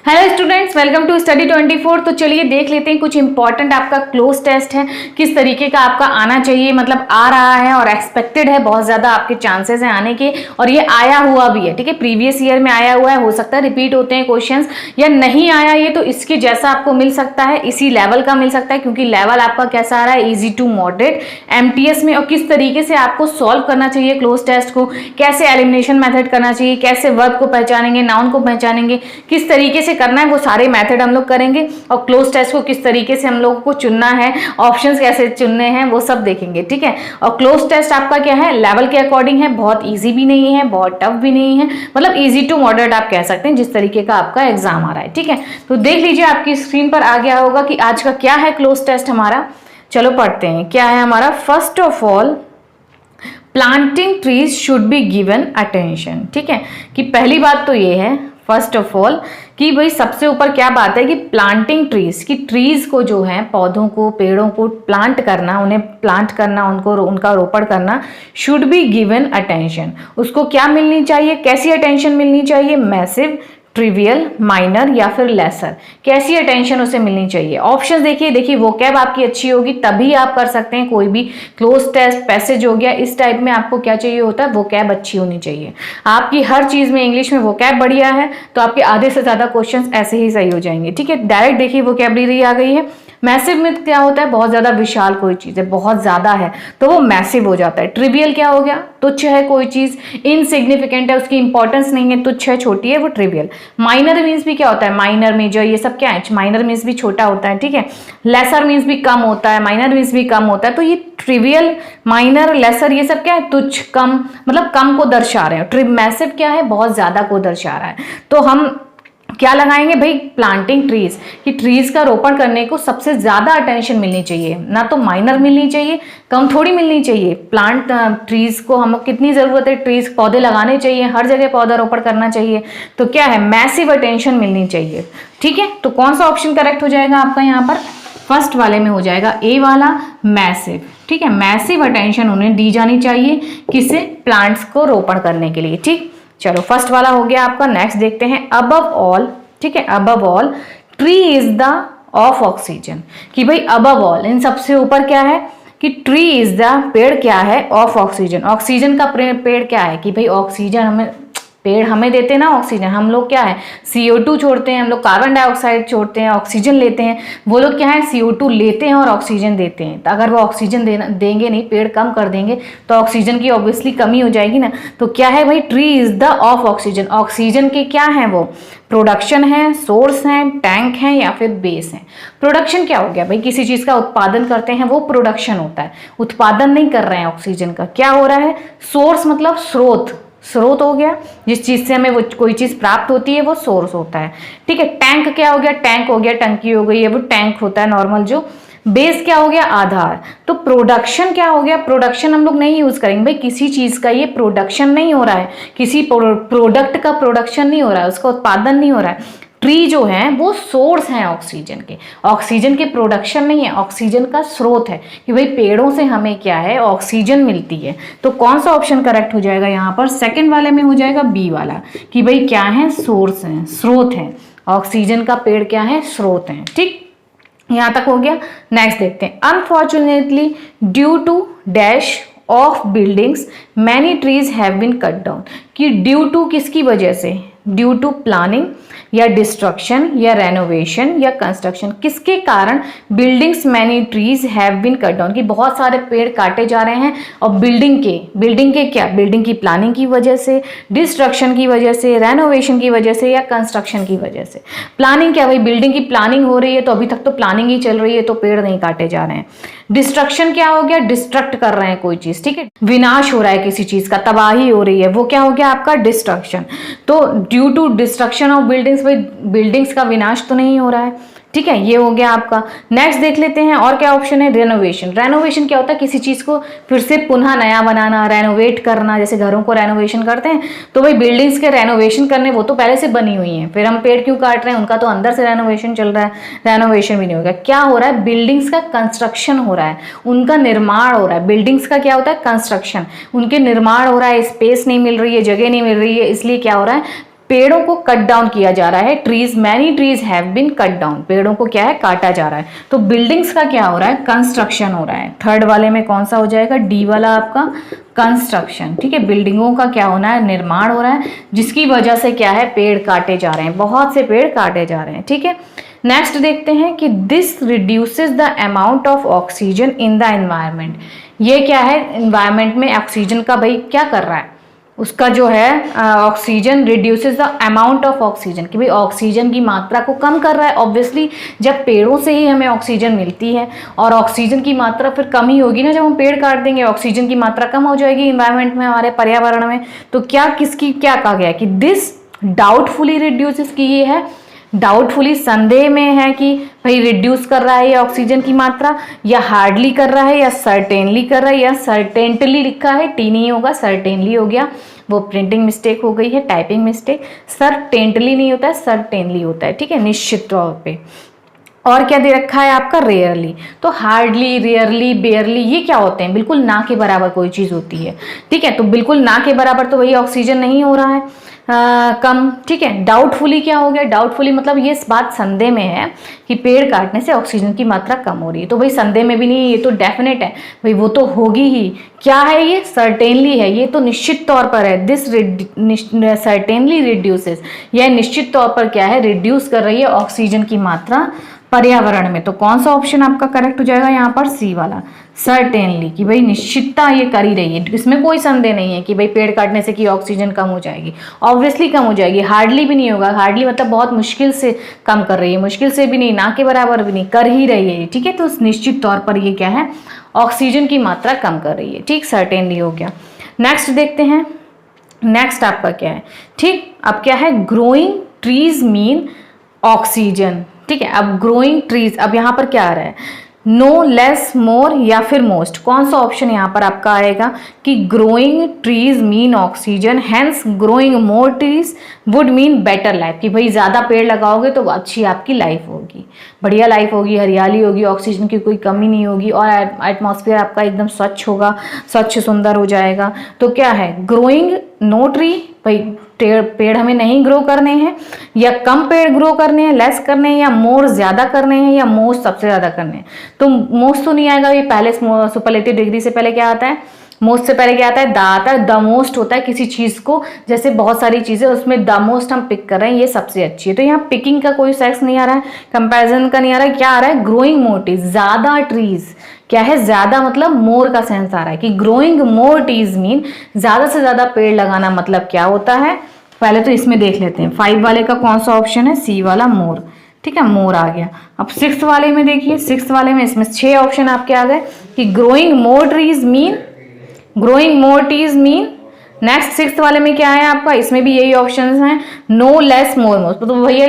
Hello students, welcome to study 24। तो चलिए देख लेते हैं कुछ इंपॉर्टेंट आपका क्लोज टेस्ट है, किस तरीके का आपका आना चाहिए, मतलब आ रहा है और एक्सपेक्टेड है, बहुत ज़्यादा आपके चांसेस हैं आने के, और ये आया हुआ भी है। ठीक है, प्रीवियस ईयर में आया हुआ है, हो सकता है रिपीट होते हैं क्वेश्चंस, या नहीं आया ये तो इसके जैसा आपको मिल सकता है, इसी लेवल का मिल सकता है, क्योंकि लेवल आपका कैसा आ रहा है, ईजी टू मॉडरेट एमटीएस में। और किस तरीके से आपको सॉल्व करना चाहिए क्लोज टेस्ट को, कैसे एलिमिनेशन मेथड करना चाहिए, कैसे वर्ब को पहचानेंगे, नाउन को पहचानेंगे, किस तरीके से करना है, वो सारे मेथड हम लोग करेंगे। और क्लोज टेस्ट को किस तरीके से हम लोगों को चुनना है, ऑप्शंस कैसे चुनने हैं, वो सब देखेंगे। ठीक है, और क्लोज टेस्ट आपका क्या है, लेवल के अकॉर्डिंग है, बहुत इजी भी नहीं है, बहुत टफ भी नहीं है, मतलब इजी टू मॉडरेट आप कह सकते हैं, जिस तरीके का आपका एग्जाम आ रहा है। ठीक है, तो देख लीजिए आपकी स्क्रीन पर आ गया होगा कि आज का क्या है क्लोज टेस्ट हमारा। चलो पढ़ते हैं क्या है हमारा। First of all, planting trees should be given attention. ठीक है, कि पहली बात तो ये है फर्स्ट ऑफ ऑल कि भाई सबसे ऊपर क्या बात है कि प्लांटिंग ट्रीज, की ट्रीज को जो है, पौधों को, पेड़ों को प्लांट करना, उन्हें प्लांट करना, उनको उनका रोपण करना, शुड बी गिवन अटेंशन। उसको क्या मिलनी चाहिए, कैसी अटेंशन मिलनी चाहिए, मैसिव, ट्रिवियल, माइनर या फिर लेसर, कैसी अटेंशन उसे मिलनी चाहिए। ऑप्शंस देखिए वोकैब आपकी अच्छी होगी तभी आप कर सकते हैं कोई भी क्लोज टेस्ट, पैसेज हो गया, इस टाइप में आपको क्या चाहिए होता है, वोकैब अच्छी होनी चाहिए। आपकी हर चीज में इंग्लिश में वोकैब बढ़िया है तो आपके आधे से ज्यादा क्वेश्चंस ऐसे ही सही हो जाएंगे। ठीक है, डायरेक्ट देखिए वोकैबुलरी आ गई है। मैसिव में क्या होता है, बहुत ज्यादा विशाल कोई चीज है, बहुत ज्यादा है तो वो मैसिव हो जाता है। ट्रिवियल क्या हो गया, तुच्छ है कोई चीज, इनसिग्निफिकेंट है, उसकी इंपॉर्टेंस नहीं है, तुच्छ है, छोटी है, वो ट्रिवियल। माइनर मीन्स भी क्या होता है, माइनर मेजर ये सब क्या है, माइनर मीन्स भी छोटा होता है। ठीक है, लेसर मीन्स भी कम होता है, माइनर मीन्स भी कम होता है। तो ये ट्रिवियल, माइनर, लेसर ये सब क्या है, तुच्छ, कम, मतलब कम को दर्शा रहे हैं। मैसिव क्या है, बहुत ज्यादा को दर्शा रहा है। तो हम क्या लगाएंगे भाई, प्लांटिंग ट्रीज, कि ट्रीज का रोपण करने को सबसे ज्यादा अटेंशन मिलनी चाहिए, ना तो माइनर मिलनी चाहिए, कम थोड़ी मिलनी चाहिए। प्लांट ट्रीज को हम कितनी जरूरत है, ट्रीज पौधे लगाने चाहिए, हर जगह पौधा रोपण करना चाहिए, तो क्या है, मैसिव अटेंशन मिलनी चाहिए। ठीक है, तो कौन सा ऑप्शन करेक्ट हो जाएगा आपका यहाँ पर, फर्स्ट वाले में हो जाएगा ए वाला, मैसिव। ठीक है, मैसिव अटेंशन उन्हें दी जानी चाहिए, किसे, प्लांट्स को रोपण करने के लिए। ठीक, चलो फर्स्ट वाला हो गया आपका। नेक्स्ट देखते हैं, अबव ऑल। ठीक है, above all tree is the of oxygen, कि भाई अबव ऑल, इन सबसे ऊपर क्या है कि ट्री इज द, पेड़ क्या है, ऑफ ऑक्सीजन, ऑक्सीजन का पेड़ क्या है, कि भाई ऑक्सीजन हमें, पेड़ हमें देते हैं ना ऑक्सीजन, हम लोग क्या है CO2 छोड़ते हैं, हम लोग कार्बन डाइऑक्साइड छोड़ते हैं, ऑक्सीजन लेते हैं, वो लोग क्या है CO2 लेते हैं और ऑक्सीजन देते हैं। तो अगर वो ऑक्सीजन देंगे नहीं, पेड़ कम कर देंगे तो ऑक्सीजन की ऑब्वियसली कमी हो जाएगी ना। तो क्या है भाई, tree is the of oxygen, oxygen के क्या है, वो प्रोडक्शन है, सोर्स है, टैंक है या फिर बेस है। प्रोडक्शन क्या हो गया भाई, किसी चीज का उत्पादन करते हैं वो प्रोडक्शन होता है, उत्पादन नहीं कर रहे हैं ऑक्सीजन का, क्या हो रहा है, सोर्स मतलब स्रोत, स्रोत हो गया, जिस चीज से हमें वो कोई चीज प्राप्त होती है वो सोर्स होता है। ठीक है, टैंक क्या हो गया, टैंक हो गया, टंकी हो गई है, वो टैंक होता है नॉर्मल जो। बेस क्या हो गया, आधार। तो प्रोडक्शन क्या हो गया, प्रोडक्शन हम लोग नहीं यूज करेंगे भाई, किसी चीज का ये प्रोडक्शन नहीं हो रहा है, किसी प्रोडक्ट का प्रोडक्शन नहीं हो रहा है, उसका उत्पादन नहीं हो रहा है। ट्री जो है वो सोर्स है ऑक्सीजन के, ऑक्सीजन के प्रोडक्शन नहीं है, ऑक्सीजन का स्रोत है, कि भाई पेड़ों से हमें क्या है, ऑक्सीजन मिलती है। तो कौन सा ऑप्शन करेक्ट हो जाएगा यहाँ पर, सेकंड वाले में हो जाएगा बी वाला, कि भाई क्या है, सोर्स है, स्रोत है, ऑक्सीजन का पेड़ क्या है, स्रोत है। ठीक, यहां तक हो गया। नेक्स्ट देखते हैं, unfortunately due to dash of buildings many trees have been cut down, कि ड्यू टू किसकी वजह से, ड्यू टू प्लानिंग या डिस्ट्रक्शन या रेनोवेशन या कंस्ट्रक्शन, किसके कारण buildings many trees have been cut down, कि बहुत सारे पेड़ काटे जा रहे हैं। और बिल्डिंग के क्या, बिल्डिंग की प्लानिंग की वजह से, डिस्ट्रक्शन की वजह से, रेनोवेशन की वजह से या कंस्ट्रक्शन की वजह से। प्लानिंग क्या भाई, बिल्डिंग की प्लानिंग हो रही है तो अभी तक तो प्लानिंग ही चल रही है तो पेड़ नहीं काटे जा रहे हैं। डिस्ट्रक्शन क्या हो गया, डिस्ट्रक्ट कर रहे हैं कोई चीज। ठीक है, विनाश हो रहा है किसी चीज का, तबाही हो रही है, वो क्या हो गया आपका, डिस्ट्रक्शन। तो due to destruction of buildings, भाई बिल्डिंग्स का विनाश तो नहीं हो रहा है। ठीक है, ये हो गया आपका। नेक्स्ट देख लेते हैं और क्या ऑप्शन है, रेनोवेशन। रेनोवेशन क्या होता है, किसी चीज को फिर से पुनः नया बनाना, रेनोवेट करना, जैसे घरों को रेनोवेशन करते हैं तो भाई बिल्डिंग्स के रेनोवेशन करने, वो तो पहले से बनी हुई हैं, फिर हम पेड़ क्यों काट रहे हैं, उनका तो अंदर से रेनोवेशन चल रहा है, रेनोवेशन भी नहीं होगा। क्या हो रहा है, बिल्डिंग्स का कंस्ट्रक्शन हो रहा है, उनका निर्माण हो रहा है। बिल्डिंग्स का क्या होता है, कंस्ट्रक्शन, उनके निर्माण हो रहा है, स्पेस नहीं मिल रही है, जगह नहीं मिल रही है, इसलिए क्या हो रहा है, पेड़ों को कट डाउन किया जा रहा है, trees, many trees have been cut down, पेड़ों को क्या है, काटा जा रहा है। तो बिल्डिंग्स का क्या हो रहा है, कंस्ट्रक्शन हो रहा है। थर्ड वाले में कौन सा हो जाएगा, डी वाला आपका कंस्ट्रक्शन, ठीक है। बिल्डिंगों का क्या होना है, निर्माण हो रहा है, जिसकी वजह से क्या है, पेड़ काटे जा रहे हैं, बहुत से पेड़ काटे जा रहे हैं, ठीक है। नेक्स्ट देखते हैं कि this reduces the amount of oxygen in the environment. ये क्या है, एनवायरनमेंट में ऑक्सीजन का भाई क्या कर रहा है, उसका जो है oxygen reduces the amount of oxygen, कि भाई ऑक्सीजन की मात्रा को कम कर रहा है। ऑब्वियसली जब पेड़ों से ही हमें ऑक्सीजन मिलती है और ऑक्सीजन की मात्रा फिर कम ही होगी ना, जब हम पेड़ काट देंगे ऑक्सीजन की मात्रा कम हो जाएगी इन्वायरमेंट में, हमारे पर्यावरण में। तो क्या किसकी क्या कहा गया कि दिस डाउटफुली रिड्यूसेस, की ये है डाउटफुली, संदेह में है कि भाई रिड्यूस कर रहा है ये ऑक्सीजन की मात्रा, या हार्डली कर रहा है, या सर्टेनली कर रहा है, या सर्टेनली लिखा है, टी नहीं होगा, सर्टेनली हो गया, वो प्रिंटिंग मिस्टेक हो गई है, टाइपिंग मिस्टेक। सर्टेनली नहीं होता है, सर्टेनली होता है, ठीक है, निश्चित तौर पे। और क्या दे रखा है आपका, रेयरली। तो हार्डली, रेयरली, बेयरली, ये क्या होते हैं, बिल्कुल ना के बराबर कोई चीज़ होती है, ठीक है। तो बिल्कुल ना के बराबर तो वही ऑक्सीजन नहीं हो रहा है कम, ठीक है। डाउटफुली क्या हो गया, डाउटफुली मतलब ये बात संदेह में है कि पेड़ काटने से ऑक्सीजन की मात्रा कम हो रही है। तो भाई संदेह में भी नहीं, ये तो डेफिनेट है भाई, वो तो होगी ही। क्या है ये, सर्टेनली है, ये तो निश्चित तौर पर है। दिस सर्टेनली रिड्यूसेस, यह निश्चित तौर पर क्या है, रिड्यूस कर रही है ऑक्सीजन की मात्रा पर्यावरण में। तो कौन सा ऑप्शन आपका करेक्ट हो जाएगा यहाँ पर, सी वाला, सर्टेनली, कि भाई निश्चितता ये कर ही रही है, इसमें कोई संदेह नहीं है कि भाई पेड़ काटने से कि ऑक्सीजन कम हो जाएगी। ऑब्वियसली कम हो जाएगी, हार्डली भी नहीं होगा, हार्डली मतलब बहुत मुश्किल से कम कर रही है, मुश्किल से भी नहीं, ना के बराबर भी नहीं, कर ही रही है, ठीक है। तो निश्चित तौर पर ये क्या है, ऑक्सीजन की मात्रा कम कर रही है, ठीक, सर्टेनली हो गया। नेक्स्ट देखते हैं, नेक्स्ट आपका क्या है, ठीक, अब क्या है, ग्रोइंग ट्रीज मीन ऑक्सीजन, ठीक है। अब ग्रोइंग ट्रीज, अब यहाँ पर क्या आ रहा है, नो, लेस, मोर या फिर मोस्ट, कौन सा ऑप्शन यहाँ पर आपका आएगा कि growing trees mean oxygen, hence growing more trees would mean better life, कि भाई ज़्यादा पेड़ लगाओगे तो अच्छी आपकी लाइफ होगी, बढ़िया लाइफ होगी, हरियाली होगी, ऑक्सीजन की कोई कमी नहीं होगी, और एटमॉस्फेयर आपका एकदम स्वच्छ होगा, स्वच्छ सुंदर हो जाएगा। तो क्या है, ग्रोइंग नो ट्री, भाई पेड़ हमें नहीं ग्रो करने हैं, या कम पेड़ ग्रो करने हैं, लेस करने हैं, या मोर ज़्यादा करने हैं, या मोस्ट सबसे ज़्यादा करने हैं। तो मोस्ट तो नहीं आएगा, ये पहले सुपरलेटिव डिग्री से पहले क्या आता है, मोस्ट से पहले क्या आता है, द आता है। द मोस्ट होता है किसी चीज़ को, जैसे बहुत सारी चीज़ें उसमें द मोस्ट हम पिक कर रहे हैं, ये सबसे अच्छी है। तो यहाँ पिकिंग का कोई सेक्स नहीं आ रहा है, कंपैरिजन का नहीं आ रहा है, क्या आ रहा है, ग्रोइंग मोर ट्रीज, ज़्यादा ट्रीज, क्या है, ज़्यादा मतलब मोर का सेंस आ रहा है कि ग्रोइंग मोर ट्रीज मीन ज़्यादा से ज़्यादा पेड़ लगाना, मतलब क्या होता है। पहले तो इसमें देख लेते हैं, 5 वाले का कौन सा ऑप्शन है, सी वाला, मोर, ठीक है, मोर आ गया। अब 6 वाले में देखिए, 6 वाले में इसमें 6 ऑप्शन आपके आ गए कि growing more trees mean, growing more trees mean. Next 6 वाले में क्या है आपका, इसमें भी यही ऑप्शंस हैं, नो, लेस, मोर, मोस्ट। तो भैया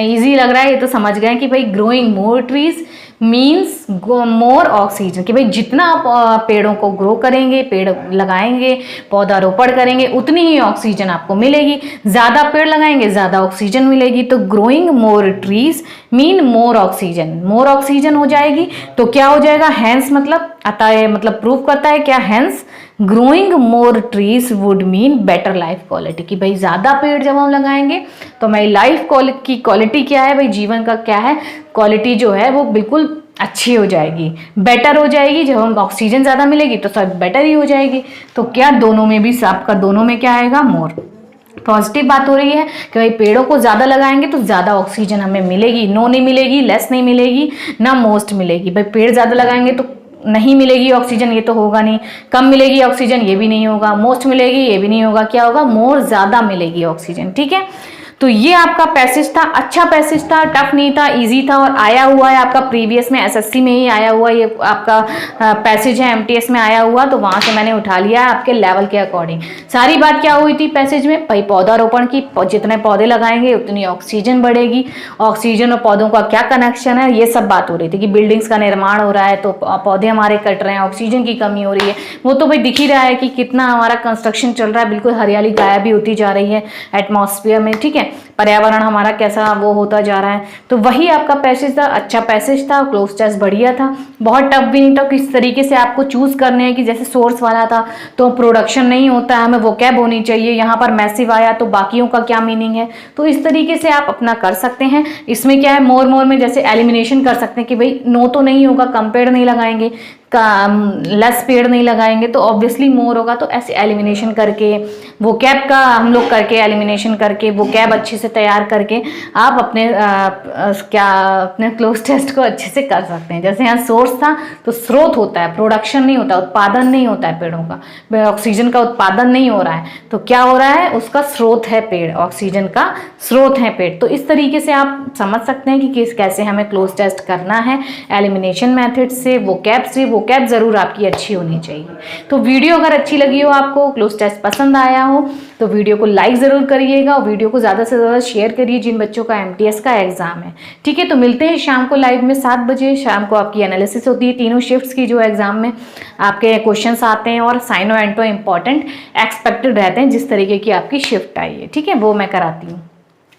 इजी लग रहा है, ये तो समझ गए कि भाई growing more trees means more oxygen, कि भाई जितना आप पेड़ों को ग्रो करेंगे, पेड़ लगाएंगे, पौधारोपण करेंगे, उतनी ही ऑक्सीजन आपको मिलेगी। ज़्यादा पेड़ लगाएंगे, ज़्यादा ऑक्सीजन मिलेगी। तो ग्रोइंग मोर ट्रीज मीन मोर ऑक्सीजन, मोर ऑक्सीजन हो जाएगी। तो क्या हो जाएगा, हेंस मतलब आता है, मतलब प्रूव करता है क्या, hence growing more trees would mean better life quality, कि भाई ज़्यादा पेड़ जब हम लगाएंगे तो हमारी लाइफ की क्वालिटी क्या है, भाई जीवन का क्या है, क्वालिटी जो है वो बिल्कुल अच्छी हो जाएगी, बेटर हो जाएगी। जब हम ऑक्सीजन ज़्यादा मिलेगी तो सब बेटर ही हो जाएगी। तो क्या दोनों में भी, आपका दोनों में क्या आएगा, मोर। पॉजिटिव बात हो रही है कि भाई पेड़ों को ज़्यादा लगाएंगे तो ज़्यादा ऑक्सीजन हमें मिलेगी, नो नहीं मिलेगी, लेस नहीं मिलेगी, ना मोस्ट मिलेगी। भाई पेड़ ज़्यादा लगाएंगे तो नहीं मिलेगी ऑक्सीजन, ये तो होगा नहीं, कम मिलेगी ऑक्सीजन, ये भी नहीं होगा, मोस्ट मिलेगी, ये भी नहीं होगा, क्या होगा, मोर, ज़्यादा मिलेगी ऑक्सीजन, ठीक है। तो ये आपका पैसेज था, अच्छा पैसेज था, टफ नहीं था, इजी था, और आया हुआ है आपका प्रीवियस में, एसएससी में ही आया हुआ ये आपका पैसेज है, एमटीएस में आया हुआ, तो वहाँ से मैंने उठा लिया है आपके लेवल के अकॉर्डिंग। सारी बात क्या हुई थी पैसेज में, भाई पौधारोपण की, जितने पौधे लगाएंगे उतनी ऑक्सीजन बढ़ेगी, ऑक्सीजन और पौधों का क्या कनेक्शन है, ये सब बात हो रही थी कि बिल्डिंग्स का निर्माण हो रहा है तो पौधे हमारे कट रहे हैं, ऑक्सीजन की कमी हो रही है। वो तो भाई दिख ही रहा है कि कितना हमारा कंस्ट्रक्शन चल रहा है, बिल्कुल हरियाली गायब भी होती जा रही है एटमॉस्फेयर में, ठीक है। पर्यावरण हमारा कैसा वो होता जा रहा है। तो वही आपका पैसेज था, अच्छा पैसेज था, क्लोज टेस्ट बढ़िया था, बहुत टफ भी नहीं था। किस तरीके से आपको चूज करने हैं कि जैसे सोर्स वाला था तो प्रोडक्शन नहीं होता है, हमें वोकैब होनी चाहिए, यहाँ पर मैसिव आया तो बाकियों का क्या मीनिंग है, तो इस तरीके से आप अपना कर सकते हैं। इसमें क्या है, मोर में जैसे एलिमिनेशन कर सकते हैं कि भाई नो तो नहीं होगा, कम पेड़ नहीं लगाएंगे, लेस पेड़ नहीं लगाएंगे तो ऑब्वियसली मोर होगा। तो ऐसे एलिमिनेशन करके, वोकैब का हम लोग करके, एलिमिनेशन करके, वोकैब अच्छे से तैयार करके आप अपने अपने क्लोज टेस्ट को अच्छे से कर सकते हैं। जैसे यहाँ सोर्स था तो स्रोत होता है, प्रोडक्शन नहीं होता, उत्पादन नहीं होता है पेड़ों का, ऑक्सीजन का उत्पादन नहीं हो रहा है, तो क्या हो रहा है, उसका स्रोत है पेड़, ऑक्सीजन का स्रोत है पेड़। तो इस तरीके से आप समझ सकते हैं कि कैसे हमें क्लोज टेस्ट करना है, एलिमिनेशन मेथड से, वोकैब जरूर आपकी अच्छी होनी चाहिए। तो वीडियो अगर अच्छी लगी हो, आपको क्लोज टेस्ट पसंद आया हो, तो वीडियो को लाइक ज़रूर करिएगा और वीडियो को ज़्यादा से ज़्यादा शेयर करिए जिन बच्चों का MTS का एग्ज़ाम है। ठीक है, तो मिलते हैं शाम को लाइव में 7 बजे। शाम को आपकी एनालिसिस होती है तीनों शिफ्ट्स की, जो एग्ज़ाम में आपके क्वेश्चंस आते हैं और साइनो एंटो इंपॉर्टेंट एक्सपेक्टेड रहते हैं, जिस तरीके की आपकी शिफ्ट आई है। ठीक है, वो मैं कराती हूँ।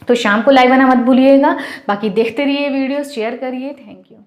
तो शाम को लाइव आना मत भूलिएगा। बाकी देखते रहिए वीडियोस, शेयर करिए। Thank you.